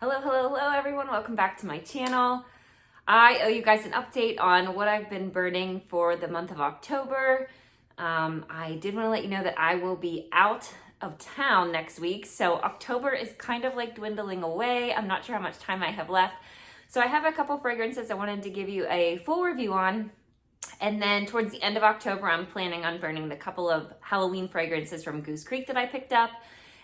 Hello everyone. Welcome back to my channel. I owe you guys an update on what I've been burning for the month of October. I did want to let you know that I will be out of town next week. So October is kind of like dwindling away. I'm not sure how much time I have left. So I have a couple fragrances I wanted to give you a full review on. And then towards the end of October, I'm planning on burning the couple of Halloween fragrances from Goose Creek that I picked up.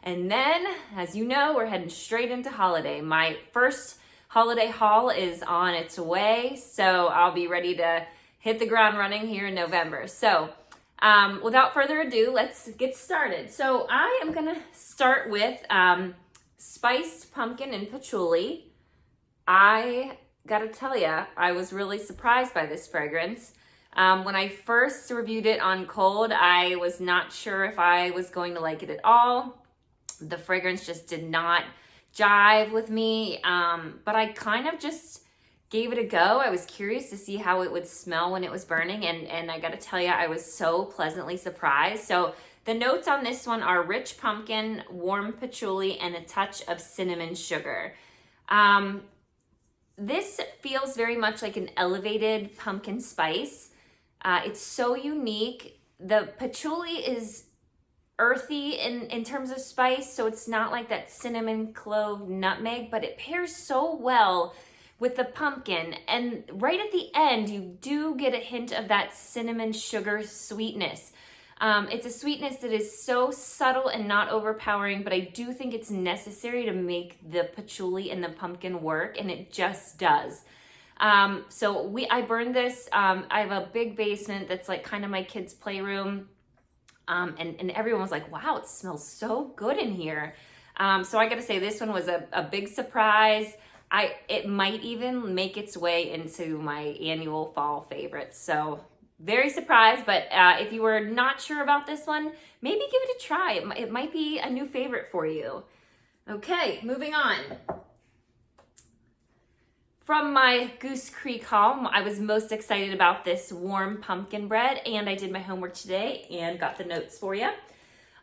And then, as you know, we're heading straight into holiday. My first holiday haul is on its way, so I'll be ready to hit the ground running here in November. So without further ado, let's get started. So I am gonna start with spiced pumpkin and patchouli. I gotta tell ya, I was really surprised by this fragrance. When I first reviewed it on cold, I was not sure if I was going to like it at all. The fragrance just did not jive with me, but I kind of just gave it a go. I was curious to see how it would smell when it was burning, and I gotta tell you, I was so pleasantly surprised. So the notes on this one are rich pumpkin, warm patchouli, and a touch of cinnamon sugar. This feels very much like an elevated pumpkin spice. It's so unique. The patchouli is earthy in terms of spice, so it's not like that cinnamon, clove, nutmeg, but it pairs so well with the pumpkin. And right at the end, you do get a hint of that cinnamon sugar sweetness. It's a sweetness that is so subtle and not overpowering, but I do think it's necessary to make the patchouli and the pumpkin work, and it just does. I burned this. I have a big basement that's like kind of my kids' playroom. And everyone was like, wow, it smells so good in here. So I gotta say, this one was a big surprise. It might even make its way into my annual fall favorites. So very surprised, but if you were not sure about this one, maybe give it a try. It might be a new favorite for you. Okay, moving on. From my Goose Creek haul, I was most excited about this warm pumpkin bread, and I did my homework today and got the notes for you.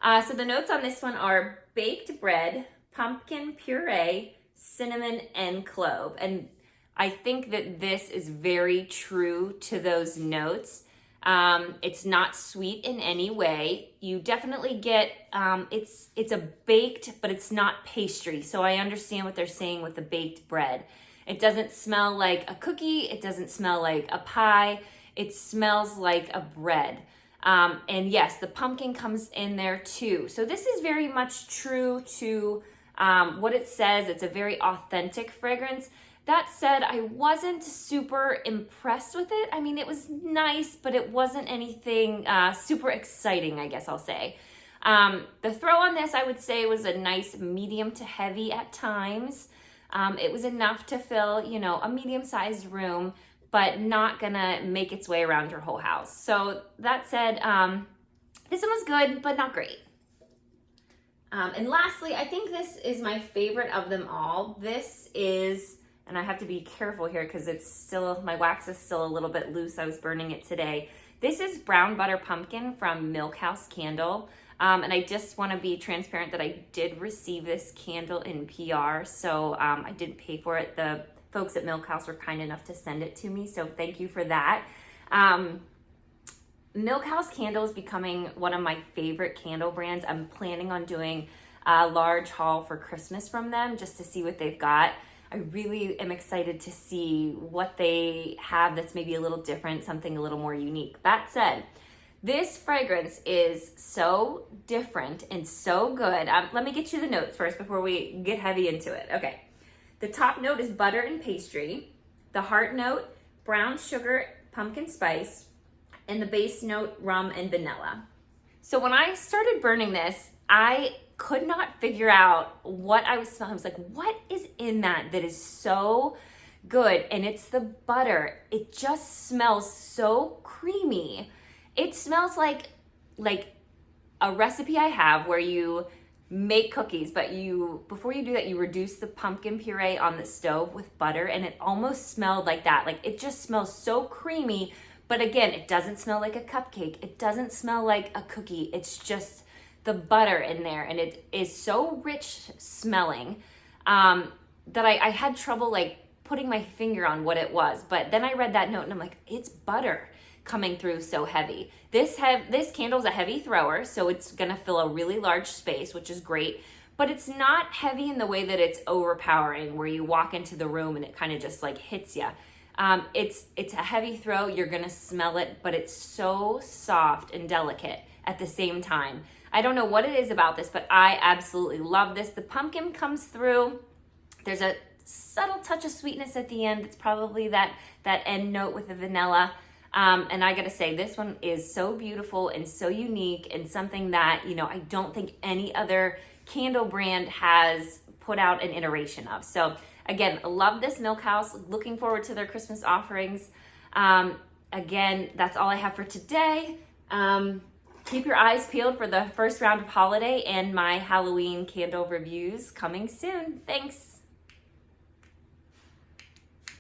So the notes on this one are baked bread, pumpkin puree, cinnamon, and clove. And I think that this is very true to those notes. It's not sweet in any way. You definitely get, it's a baked, but it's not pastry. So I understand what they're saying with the baked bread. It doesn't smell like a cookie. It doesn't smell like a pie. It smells like a bread. And yes, the pumpkin comes in there too. So this is very much true to what it says. It's a very authentic fragrance. That said, I wasn't super impressed with it. I mean, it was nice, but it wasn't anything super exciting, I guess I'll say. The throw on this, I would say, was a nice medium to heavy at times. It was enough to fill, a medium-sized room, but not gonna make its way around your whole house. So that said, this one was good, but not great. And lastly, I think this is my favorite of them all. This is, and I have to be careful here because my wax is still a little bit loose. I was burning it today. This is Brown Butter Pumpkin from Milkhouse Candle. And I just want to be transparent that I did receive this candle in PR, so I didn't pay for it. The folks at Milkhouse were kind enough to send it to me, so thank you for that. Milkhouse Candle is becoming one of my favorite candle brands. I'm planning on doing a large haul for Christmas from them just to see what they've got. I really am excited to see what they have that's maybe a little different, something a little more unique. That said, this fragrance is so different and so good. Let me get you the notes first before we get heavy into it. Okay. The top note is butter and pastry. The heart note, brown sugar, pumpkin spice. And the base note, rum and vanilla. So when I started burning this, I could not figure out what I was smelling. I was like, what is in that is so good? And it's the butter. It just smells so creamy. It smells like a recipe I have where you make cookies, but before you do that, you reduce the pumpkin puree on the stove with butter, and it almost smelled like that. Like, it just smells so creamy, but again, it doesn't smell like a cupcake. It doesn't smell like a cookie. It's just the butter in there, and it is so rich smelling. that I had trouble like putting my finger on what it was. But then I read that note and I'm like, it's butter coming through so heavy. This candle's a heavy thrower, so it's gonna fill a really large space, which is great. But it's not heavy in the way that it's overpowering, where you walk into the room and it kind of just like hits you. It's a heavy throw. You're gonna smell it, but it's so soft and delicate at the same time. I don't know what it is about this, but I absolutely love this. The pumpkin comes through. There's a subtle touch of sweetness at the end. It's probably that end note with the vanilla. And I gotta say, this one is so beautiful and so unique, and something that, you know, I don't think any other candle brand has put out an iteration of. So again, I love this Milkhouse. Looking forward to their Christmas offerings. Again, that's all I have for today. Keep your eyes peeled for the first round of holiday and my Halloween candle reviews coming soon. Thanks.